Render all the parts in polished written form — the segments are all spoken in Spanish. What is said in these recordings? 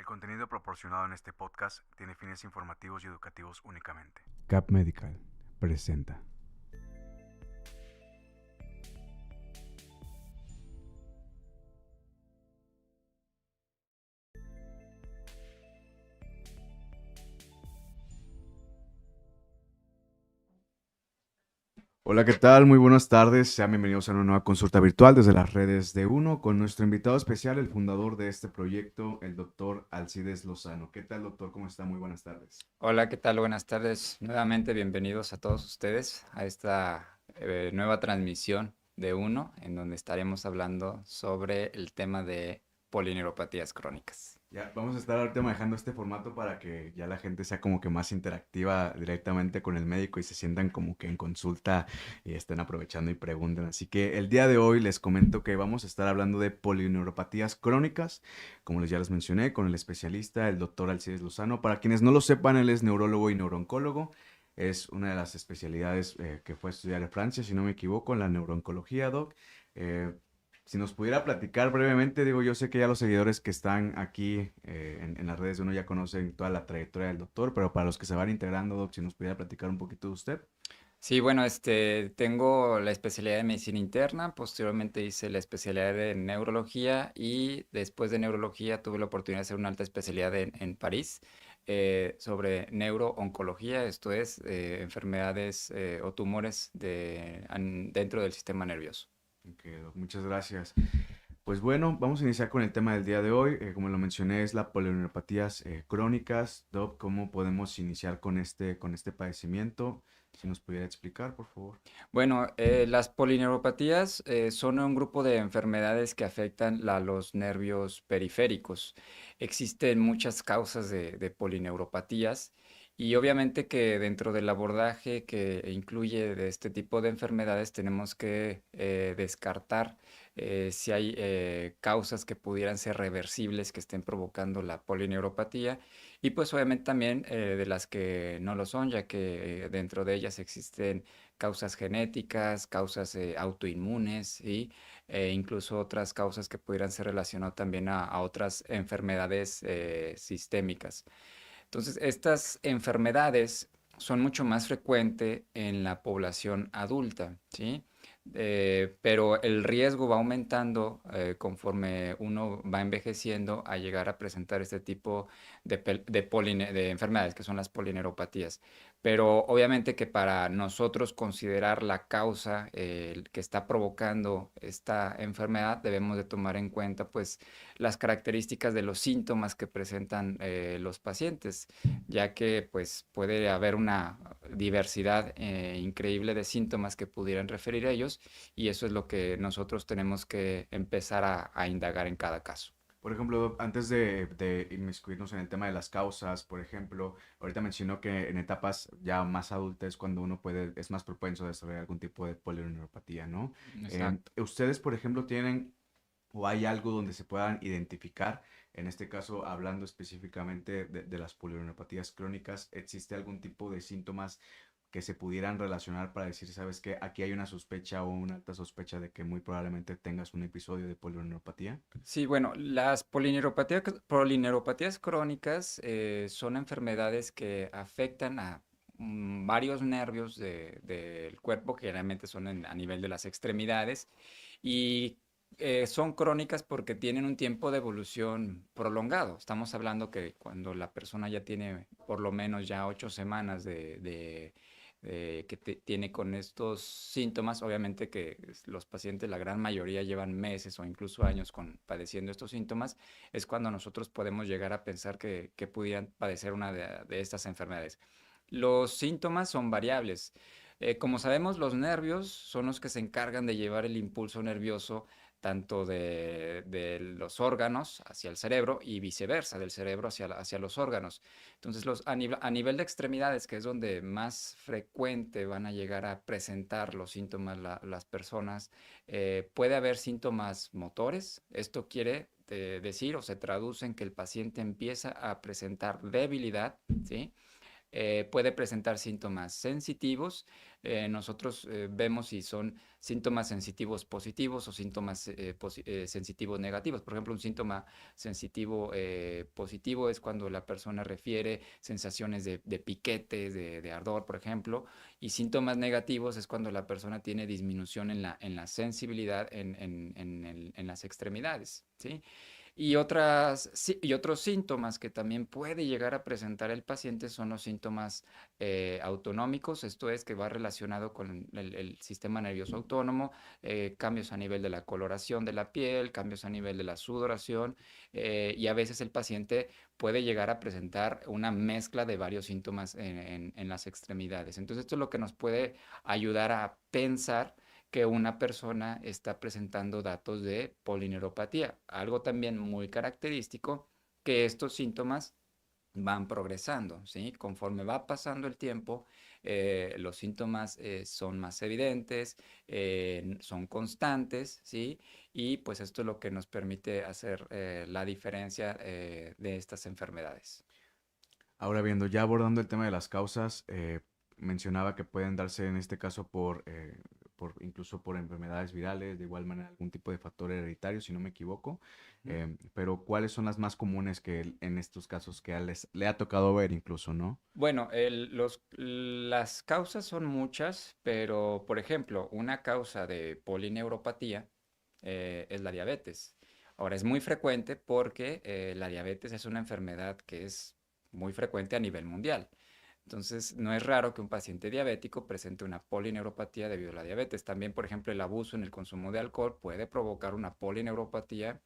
El contenido proporcionado en este podcast tiene fines informativos y educativos únicamente. Cap Medical presenta. Hola, ¿qué tal? Muy buenas tardes. Sean bienvenidos a una nueva consulta virtual desde las redes de Uno con nuestro invitado especial, el fundador de este proyecto, el doctor Alcides Lozano. ¿Qué tal, doctor? ¿Cómo está? Muy buenas tardes. Hola, ¿qué tal? Buenas tardes. Nuevamente bienvenidos a todos ustedes a esta nueva transmisión de Uno, en donde estaremos hablando sobre el tema de polineuropatías crónicas. Ya, vamos a estar ahorita manejando este formato para que ya la gente sea como que más interactiva directamente con el médico y se sientan como que en consulta y estén aprovechando y pregunten. Así que el día de hoy les comento que vamos a estar hablando de polineuropatías crónicas, como ya les mencioné, con el especialista, el doctor Alcides Lozano. Para quienes no lo sepan, él es neurólogo y neurooncólogo. Es una de las especialidades que fue a estudiar en Francia, si no me equivoco, en la neurooncología, doc. Eh, si nos pudiera platicar brevemente, digo, yo sé que ya los seguidores que están aquí en las redes de Uno ya conocen toda la trayectoria del doctor, pero para los que se van integrando, doc, si nos pudiera platicar un poquito de usted. Sí, bueno, tengo la especialidad de medicina interna, posteriormente hice la especialidad de neurología y después de neurología tuve la oportunidad de hacer una alta especialidad en París sobre neurooncología, esto es, enfermedades o tumores dentro del sistema nervioso. Ok, doc, muchas gracias. Pues bueno, vamos a iniciar con el tema del día de hoy. Como lo mencioné, es la polineuropatías crónicas. Doc, ¿cómo podemos iniciar con este padecimiento? Si nos pudiera explicar, por favor. Bueno, las polineuropatías son un grupo de enfermedades que afectan a los nervios periféricos. Existen muchas causas de polineuropatías y obviamente que dentro del abordaje que incluye de este tipo de enfermedades tenemos que descartar si hay causas que pudieran ser reversibles que estén provocando la polineuropatía y pues obviamente también de las que no lo son, ya que dentro de ellas existen causas genéticas, causas autoinmunes y incluso otras causas que pudieran ser relacionadas también a otras enfermedades sistémicas. Entonces, estas enfermedades son mucho más frecuentes en la población adulta, ¿sí? Pero el riesgo va aumentando conforme uno va envejeciendo a llegar a presentar este tipo de enfermedades, que son las polineuropatías. Pero obviamente que para nosotros considerar la causa que está provocando esta enfermedad, debemos de tomar en cuenta pues las características de los síntomas que presentan los pacientes, ya que pues puede haber una diversidad increíble de síntomas que pudieran referir a ellos y eso es lo que nosotros tenemos que empezar a indagar en cada caso. Por ejemplo, doc, antes de inmiscuirnos en el tema de las causas, por ejemplo, ahorita mencionó que en etapas ya más adultas cuando uno puede, es más propenso a desarrollar algún tipo de polineuropatía, ¿no? Exacto. ¿Ustedes, por ejemplo, tienen o hay algo donde se puedan identificar? En este caso, hablando específicamente de las polineuropatías crónicas, ¿existe algún tipo de síntomas que se pudieran relacionar para decir, sabes que aquí hay una sospecha o una alta sospecha de que muy probablemente tengas un episodio de polineuropatía? Sí, bueno, las polineuropatías crónicas son enfermedades que afectan a varios nervios del cuerpo, que generalmente son a nivel de las extremidades, y son crónicas porque tienen un tiempo de evolución prolongado. Estamos hablando que cuando la persona ya tiene por lo menos ya 8 semanas tiene con estos síntomas, obviamente que los pacientes, la gran mayoría llevan meses o incluso años padeciendo estos síntomas, es cuando nosotros podemos llegar a pensar que pudieran padecer una de estas enfermedades. Los síntomas son variables. Como sabemos, los nervios son los que se encargan de llevar el impulso nervioso tanto de los órganos hacia el cerebro y viceversa, del cerebro hacia los órganos. Entonces, a nivel de extremidades, que es donde más frecuente van a llegar a presentar los síntomas las personas, puede haber síntomas motores. Esto quiere decir o se traduce en que el paciente empieza a presentar debilidad, ¿sí? puede presentar síntomas sensitivos. Nosotros vemos si son síntomas sensitivos positivos o síntomas sensitivos negativos. Por ejemplo, un síntoma sensitivo positivo es cuando la persona refiere sensaciones de piquetes, de ardor, por ejemplo, y síntomas negativos es cuando la persona tiene disminución en la sensibilidad en las extremidades, ¿sí? Y otros síntomas que también puede llegar a presentar el paciente son los síntomas autonómicos, esto es que va relacionado con el sistema nervioso autónomo, cambios a nivel de la coloración de la piel, cambios a nivel de la sudoración, y a veces el paciente puede llegar a presentar una mezcla de varios síntomas en las extremidades. Entonces esto es lo que nos puede ayudar a pensar que una persona está presentando datos de polineuropatía. Algo también muy característico, que estos síntomas van progresando, ¿sí? Conforme va pasando el tiempo, los síntomas son más evidentes, son constantes, ¿sí? Y pues esto es lo que nos permite hacer la diferencia de estas enfermedades. Ahora viendo, ya abordando el tema de las causas, mencionaba que pueden darse en este caso incluso por enfermedades virales, de igual manera algún tipo de factor hereditario, si no me equivoco. Pero ¿cuáles son las más comunes en estos casos que le ha tocado ver incluso, ¿no? Bueno, las causas son muchas, pero por ejemplo, una causa de polineuropatía es la diabetes. Ahora, es muy frecuente porque la diabetes es una enfermedad que es muy frecuente a nivel mundial. Entonces, no es raro que un paciente diabético presente una polineuropatía debido a la diabetes. También, por ejemplo, el abuso en el consumo de alcohol puede provocar una polineuropatía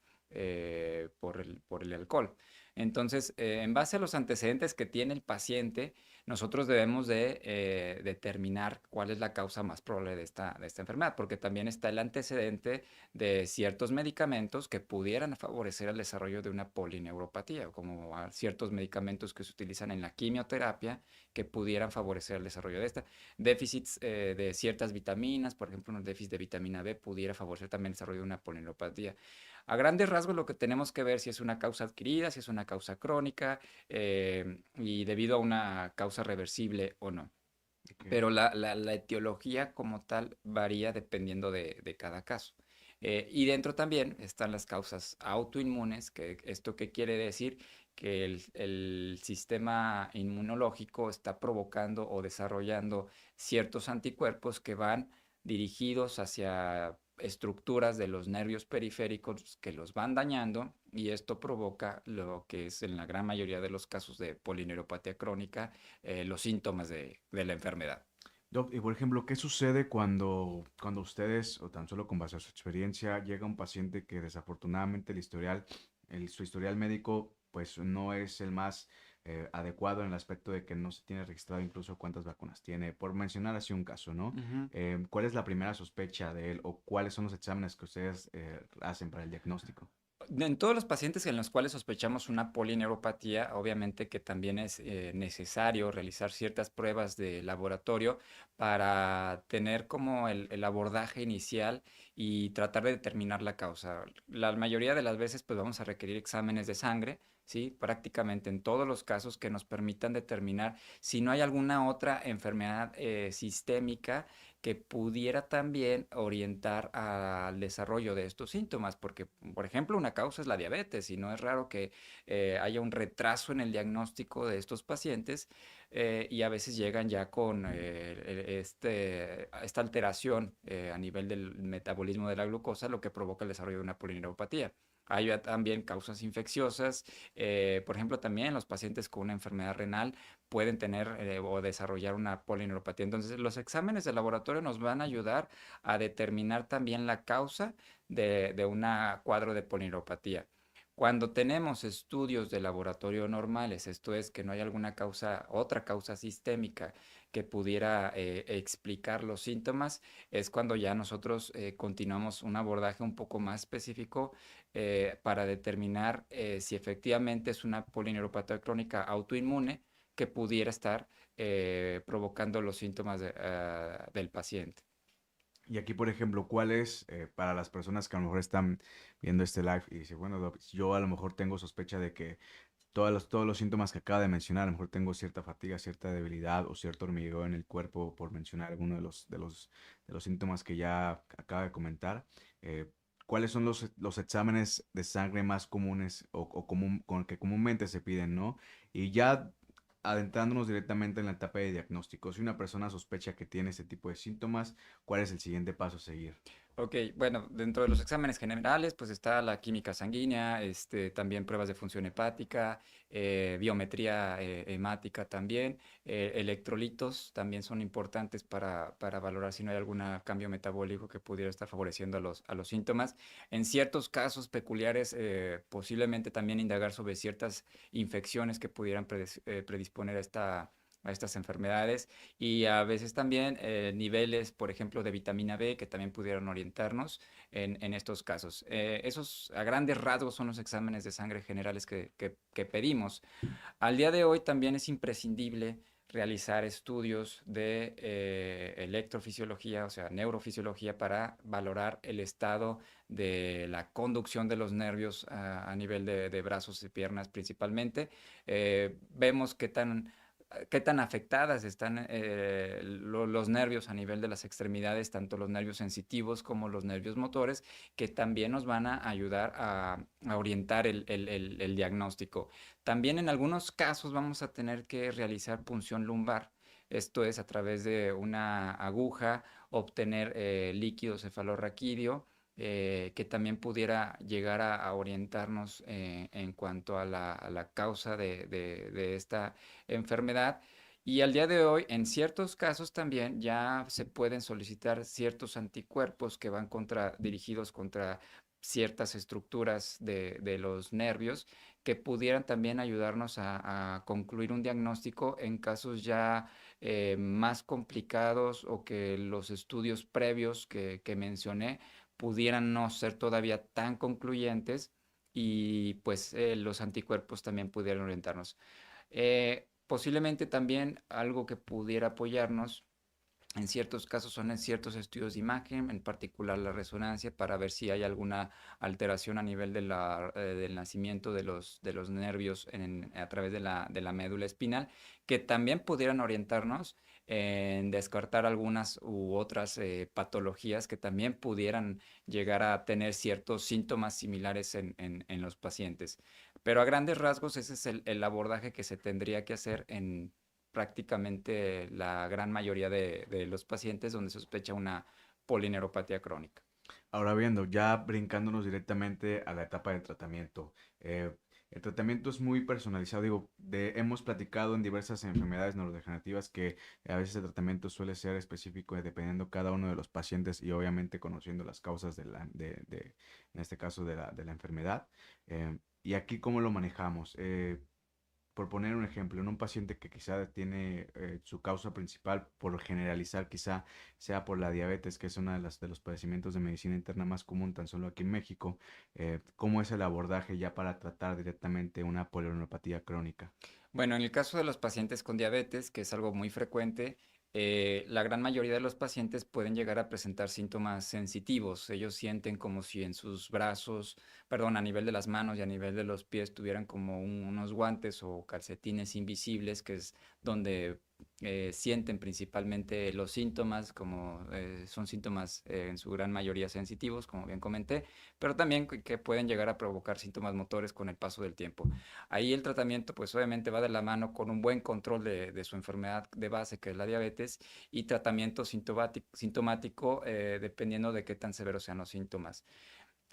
por el alcohol. Entonces, en base a los antecedentes que tiene el paciente, nosotros debemos de determinar cuál es la causa más probable de esta enfermedad, porque también está el antecedente de ciertos medicamentos que pudieran favorecer el desarrollo de una polineuropatía, como ciertos medicamentos que se utilizan en la quimioterapia que pudieran favorecer el desarrollo de esta. Déficits de ciertas vitaminas, por ejemplo, un déficit de vitamina B pudiera favorecer también el desarrollo de una polineuropatía. A grandes rasgos lo que tenemos que ver si es una causa adquirida, si es una causa crónica y debido a una causa reversible o no. Ok. Pero la etiología como tal varía dependiendo de cada caso. Y dentro también están las causas autoinmunes, que esto qué quiere decir que el sistema inmunológico está provocando o desarrollando ciertos anticuerpos que van dirigidos hacia estructuras de los nervios periféricos que los van dañando y esto provoca lo que es en la gran mayoría de los casos de polineuropatía crónica, los síntomas de la enfermedad. Doc, y por ejemplo, ¿qué sucede cuando ustedes, o tan solo con base a su experiencia, llega un paciente que desafortunadamente su historial médico, pues no es el más adecuado en el aspecto de que no se tiene registrado incluso cuántas vacunas tiene, por mencionar así un caso, ¿no? Ujú. ¿Cuál es la primera sospecha de él o cuáles son los exámenes que ustedes hacen para el diagnóstico? En todos los pacientes en los cuales sospechamos una polineuropatía, obviamente que también es necesario realizar ciertas pruebas de laboratorio para tener como el abordaje inicial y tratar de determinar la causa. La mayoría de las veces pues vamos a requerir exámenes de sangre, ¿sí? Prácticamente en todos los casos que nos permitan determinar si no hay alguna otra enfermedad sistémica que pudiera también orientar al desarrollo de estos síntomas, porque, por ejemplo, una causa es la diabetes y no es raro que haya un retraso en el diagnóstico de estos pacientes y a veces llegan ya con esta alteración a nivel del metabolismo de la glucosa, lo que provoca el desarrollo de una polineuropatía. Hay también causas infecciosas, por ejemplo, también los pacientes con una enfermedad renal pueden tener o desarrollar una polineuropatía. Entonces, los exámenes de laboratorio nos van a ayudar a determinar también la causa de un cuadro de polineuropatía. Cuando tenemos estudios de laboratorio normales, esto es que no hay alguna causa, otra causa sistémica que pudiera explicar los síntomas, es cuando ya nosotros continuamos un abordaje un poco más específico para determinar si efectivamente es una polineuropatía crónica autoinmune que pudiera estar provocando los síntomas del paciente. Y aquí, por ejemplo, ¿cuál es para las personas que a lo mejor están viendo este live y dicen, bueno, Doc, yo a lo mejor tengo sospecha de que todos los síntomas que acaba de mencionar. A lo mejor tengo cierta fatiga, cierta debilidad o cierto hormigueo en el cuerpo, por mencionar alguno de los síntomas que ya acaba de comentar. Eh, ¿Cuáles son los exámenes de sangre más comunes con que comúnmente se piden, ¿no? Y ya adentrándonos directamente en la etapa de diagnóstico, si una persona sospecha que tiene este tipo de síntomas, ¿cuál es el siguiente paso a seguir? Ok, bueno, dentro de los exámenes generales, pues está la química sanguínea, también pruebas de función hepática, biometría hemática también, electrolitos también son importantes para valorar si no hay algún cambio metabólico que pudiera estar favoreciendo a los síntomas. En ciertos casos peculiares, posiblemente también indagar sobre ciertas infecciones que pudieran predisponer a estas enfermedades y a veces también niveles, por ejemplo, de vitamina B que también pudieron orientarnos en estos casos. Esos a grandes rasgos son los exámenes de sangre generales que pedimos. Al día de hoy también es imprescindible realizar estudios de electrofisiología, o sea, neurofisiología, para valorar el estado de la conducción de los nervios a nivel de brazos y piernas principalmente. Vemos qué tan afectadas están los nervios a nivel de las extremidades, tanto los nervios sensitivos como los nervios motores, que también nos van a ayudar a orientar el diagnóstico. También en algunos casos vamos a tener que realizar punción lumbar. Esto es a través de una aguja obtener líquido cefalorraquídeo que también pudiera llegar a orientarnos en cuanto a la causa de esta enfermedad. Y al día de hoy, en ciertos casos también ya se pueden solicitar ciertos anticuerpos que van dirigidos contra ciertas estructuras de los nervios que pudieran también ayudarnos a concluir un diagnóstico en casos ya más complicados o que los estudios previos que mencioné pudieran no ser todavía tan concluyentes y pues los anticuerpos también pudieran orientarnos. Posiblemente también algo que pudiera apoyarnos en ciertos casos son en ciertos estudios de imagen, en particular la resonancia, para ver si hay alguna alteración a nivel del nacimiento de los nervios a través de la médula espinal, que también pudieran orientarnos en descartar algunas u otras patologías que también pudieran llegar a tener ciertos síntomas similares en los pacientes. Pero a grandes rasgos ese es el abordaje que se tendría que hacer en prácticamente la gran mayoría de los pacientes donde se sospecha una polineuropatía crónica. Ahora viendo, ya brincándonos directamente a la etapa del tratamiento. El tratamiento es muy personalizado. Digo, hemos platicado en diversas enfermedades neurodegenerativas que a veces el tratamiento suele ser específico dependiendo cada uno de los pacientes y obviamente conociendo las causas en este caso de la enfermedad. Y aquí, ¿cómo lo manejamos? Por poner un ejemplo, en un paciente que quizá tiene su causa principal, por generalizar, quizá sea por la diabetes, que es uno de los padecimientos de medicina interna más común, tan solo aquí en México, ¿cómo es el abordaje ya para tratar directamente una polioneuropatía crónica? Bueno, en el caso de los pacientes con diabetes, que es algo muy frecuente, la gran mayoría de los pacientes pueden llegar a presentar síntomas sensitivos. Ellos sienten como si en sus brazos, perdón, a nivel de las manos y a nivel de los pies tuvieran como unos guantes o calcetines invisibles, que es donde sienten principalmente los síntomas, como son síntomas en su gran mayoría sensitivos, como bien comenté, pero también que pueden llegar a provocar síntomas motores con el paso del tiempo. Ahí el tratamiento pues obviamente va de la mano con un buen control de su enfermedad de base, que es la diabetes, y tratamiento sintomático dependiendo de qué tan severos sean los síntomas.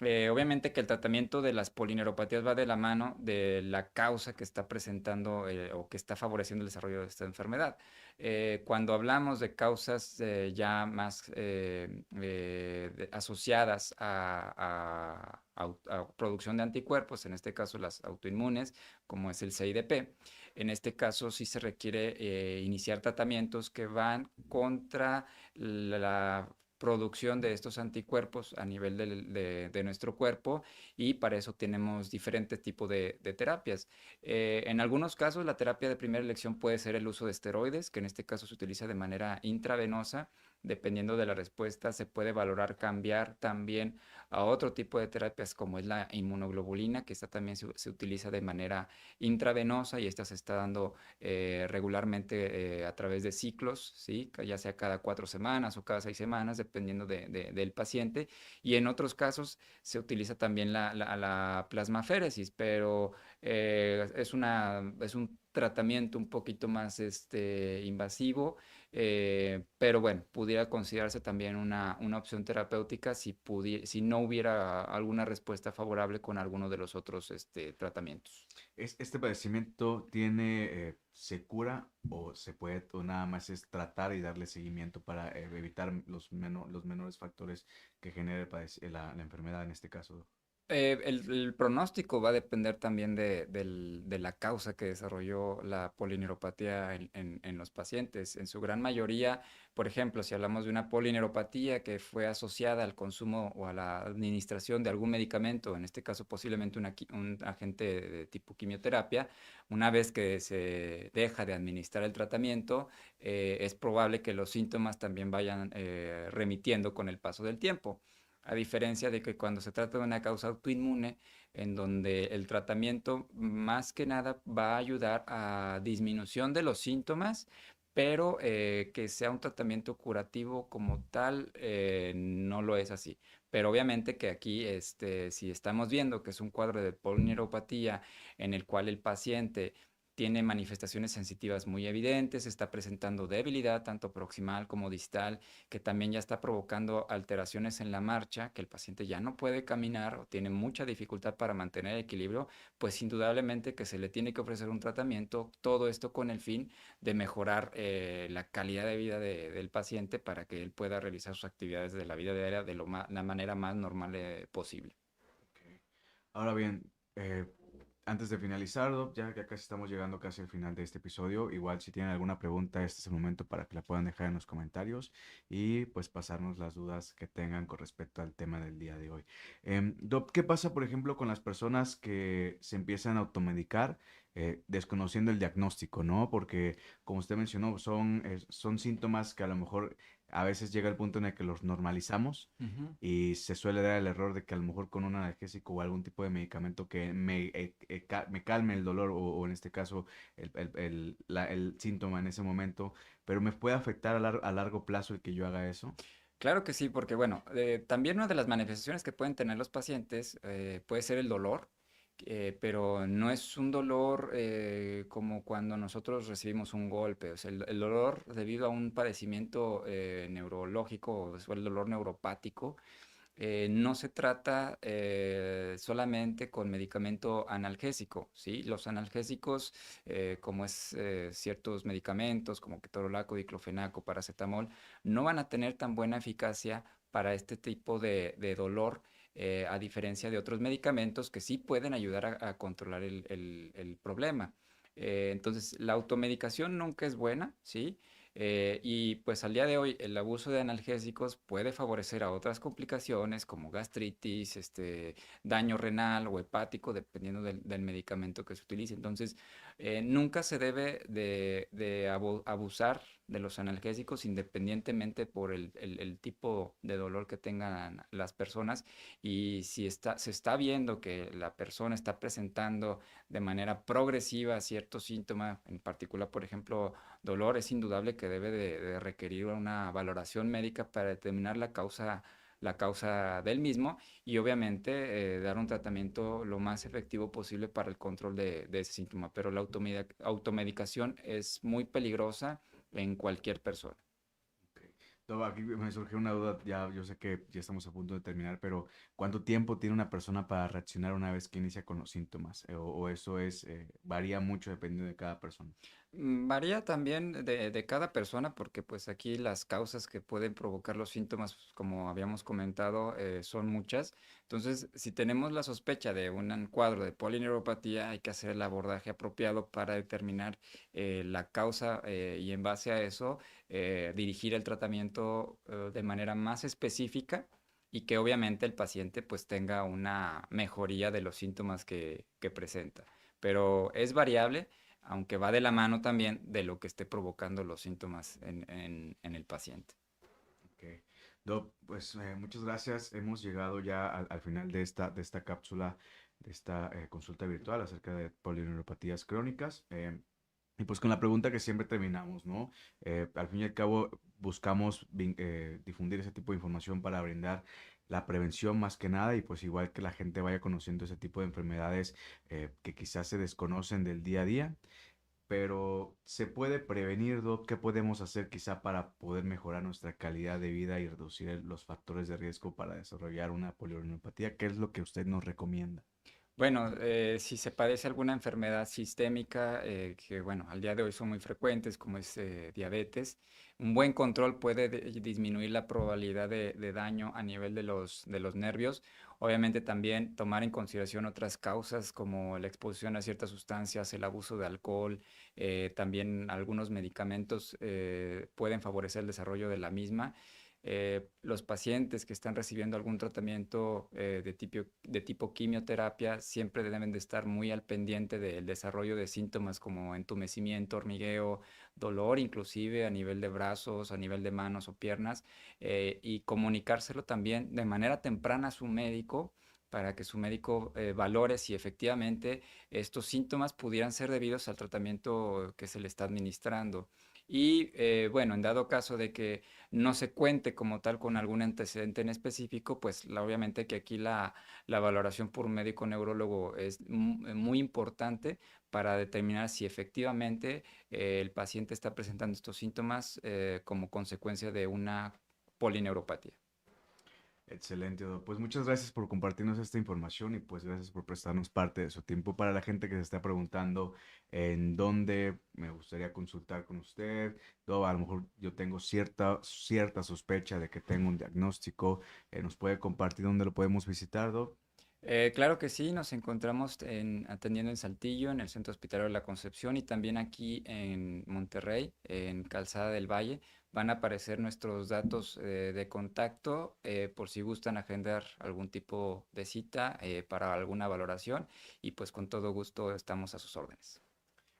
Obviamente que el tratamiento de las polineuropatías va de la mano de la causa que está presentando o que está favoreciendo el desarrollo de esta enfermedad. Cuando hablamos de causas ya más asociadas a producción de anticuerpos, en este caso las autoinmunes, como es el CIDP, en este caso sí se requiere iniciar tratamientos que van contra la producción de estos anticuerpos a nivel de nuestro cuerpo y para eso tenemos diferentes tipos de terapias. En algunos casos la terapia de primera elección puede ser el uso de esteroides, que en este caso se utiliza de manera intravenosa dependiendo de la respuesta, se puede valorar cambiar también a otro tipo de terapias como es la inmunoglobulina, que esta también se utiliza de manera intravenosa y esta se está dando regularmente a través de ciclos, ¿sí? Ya sea cada 4 semanas o cada 6 semanas, dependiendo del paciente. Y en otros casos se utiliza también la plasmaféresis, pero es un tratamiento un poquito más invasivo, pero bueno, pudiera considerarse también una opción terapéutica si no hubiera alguna respuesta favorable con alguno de los otros tratamientos. ¿Este padecimiento tiene, se cura o se puede, o nada más es tratar y darle seguimiento para evitar los menores factores que genera la enfermedad en este caso? El pronóstico va a depender también de la causa que desarrolló la polineuropatía en los pacientes. En su gran mayoría, por ejemplo, si hablamos de una polineuropatía que fue asociada al consumo o a la administración de algún medicamento, en este caso posiblemente un agente de tipo quimioterapia, una vez que se deja de administrar el tratamiento, es probable que los síntomas también vayan remitiendo con el paso del tiempo. A diferencia de que cuando se trata de una causa autoinmune, en donde el tratamiento más que nada va a ayudar a disminución de los síntomas, pero que sea un tratamiento curativo como tal, no lo es así. Pero obviamente que aquí, si estamos viendo que es un cuadro de polineuropatía en el cual el paciente tiene manifestaciones sensitivas muy evidentes, está presentando debilidad tanto proximal como distal, que también ya está provocando alteraciones en la marcha, que el paciente ya no puede caminar o tiene mucha dificultad para mantener el equilibrio, pues indudablemente que se le tiene que ofrecer un tratamiento, todo esto con el fin de mejorar la calidad de vida del paciente para que él pueda realizar sus actividades de la vida diaria de la manera más normal posible. Ok. Ahora bien, antes de finalizar, Doc, ya casi estamos llegando casi al final de este episodio. Igual si tienen alguna pregunta, este es el momento para que la puedan dejar en los comentarios y pues pasarnos las dudas que tengan con respecto al tema del día de hoy. Doc, ¿qué pasa, por ejemplo, con las personas que se empiezan a automedicar desconociendo el diagnóstico, ¿no? Porque, como usted mencionó, son síntomas que a lo mejor a veces llega el punto en el que los normalizamos Ujú. y se suele dar el error de que a lo mejor con un analgésico o algún tipo de medicamento que me calme el dolor o en este caso el síntoma en ese momento, pero me puede afectar a largo plazo el que yo haga eso. Claro que sí, porque bueno, también una de las manifestaciones que pueden tener los pacientes puede ser el dolor, pero no es un dolor como cuando nosotros recibimos un golpe. O sea, el dolor debido a un padecimiento neurológico o el dolor neuropático no se trata solamente con medicamento analgésico, ¿sí? Los analgésicos, como es ciertos medicamentos como ketorolaco, diclofenaco, paracetamol, no van a tener tan buena eficacia para este tipo de dolor, a diferencia de otros medicamentos que sí pueden ayudar a controlar el problema. Entonces, la automedicación nunca es buena, ¿sí? Y pues al día de hoy el abuso de analgésicos puede favorecer a otras complicaciones como gastritis, daño renal o hepático, dependiendo del medicamento que se utilice. Entonces, nunca se debe de abusar de los analgésicos independientemente por el tipo de dolor que tengan las personas. Y si se está viendo que la persona está presentando de manera progresiva ciertos síntomas, en particular, por ejemplo, dolor, es indudable que debe de requerir una valoración médica para determinar la causa del mismo y obviamente dar un tratamiento lo más efectivo posible para el control de ese síntoma. Pero la automedicación es muy peligrosa en cualquier persona. Ok. No, aquí me surgió una duda, ya yo sé que ya estamos a punto de terminar, pero ¿cuánto tiempo tiene una persona para reaccionar una vez que inicia con los síntomas? O eso varía mucho dependiendo de cada persona. Varía también de cada persona porque pues aquí las causas que pueden provocar los síntomas, como habíamos comentado, son muchas. Entonces, si tenemos la sospecha de un cuadro de polineuropatía, hay que hacer el abordaje apropiado para determinar la causa y en base a eso dirigir el tratamiento de manera más específica y que obviamente el paciente pues tenga una mejoría de los síntomas que presenta. Pero es variable aunque va de la mano también de lo que esté provocando los síntomas en el paciente. Doc, pues muchas gracias. Hemos llegado ya al final de esta cápsula, de esta consulta virtual acerca de polineuropatías crónicas. Y pues con la pregunta que siempre terminamos, ¿no? Al fin y al cabo buscamos difundir ese tipo de información para brindar la prevención más que nada y pues igual que la gente vaya conociendo ese tipo de enfermedades que quizás se desconocen del día a día, pero se puede prevenir, Doc. ¿Qué podemos hacer quizá para poder mejorar nuestra calidad de vida y reducir los factores de riesgo para desarrollar una polioneuropatía? ¿Qué es lo que usted nos recomienda? Bueno, si se padece alguna enfermedad sistémica, que bueno, al día de hoy son muy frecuentes, como es diabetes, un buen control puede disminuir la probabilidad de daño a nivel de los nervios. Obviamente también tomar en consideración otras causas como la exposición a ciertas sustancias, el abuso de alcohol, también algunos medicamentos pueden favorecer el desarrollo de la misma. Los pacientes que están recibiendo algún tratamiento de tipo quimioterapia siempre deben de estar muy al pendiente del desarrollo de síntomas como entumecimiento, hormigueo, dolor inclusive a nivel de brazos, a nivel de manos o piernas, y comunicárselo también de manera temprana a su médico para que su médico valore si efectivamente estos síntomas pudieran ser debidos al tratamiento que se le está administrando. Y bueno, en dado caso de que no se cuente como tal con algún antecedente en específico, pues obviamente que aquí la valoración por un médico neurólogo es muy importante para determinar si efectivamente el paciente está presentando estos síntomas como consecuencia de una polineuropatía. Excelente, Doc. Pues muchas gracias por compartirnos esta información y pues gracias por prestarnos parte de su tiempo. Para la gente que se está preguntando en dónde me gustaría consultar con usted, Doc, a lo mejor yo tengo cierta sospecha de que tengo un diagnóstico, ¿nos puede compartir dónde lo podemos visitar, Doc? Claro que sí, nos encontramos atendiendo en Saltillo, en el Centro Hospitalario de la Concepción y también aquí en Monterrey, en Calzada del Valle. Van a aparecer nuestros datos de contacto por si gustan agendar algún tipo de cita para alguna valoración y pues con todo gusto estamos a sus órdenes.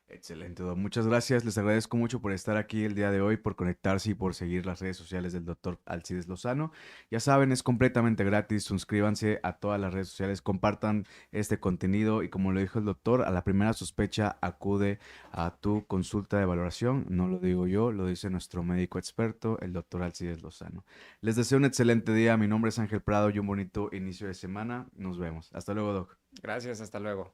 Excelente, Doc. Muchas gracias. Les agradezco mucho por estar aquí el día de hoy, por conectarse y por seguir las redes sociales del doctor Alcides Lozano. Ya saben, es completamente gratis. Suscríbanse a todas las redes sociales, compartan este contenido y como lo dijo el doctor, a la primera sospecha acude a tu consulta de valoración. No lo digo yo, lo dice nuestro médico experto, el doctor Alcides Lozano. Les deseo un excelente día. Mi nombre es Ángel Prado y un bonito inicio de semana. Nos vemos. Hasta luego, Doc. Gracias, hasta luego.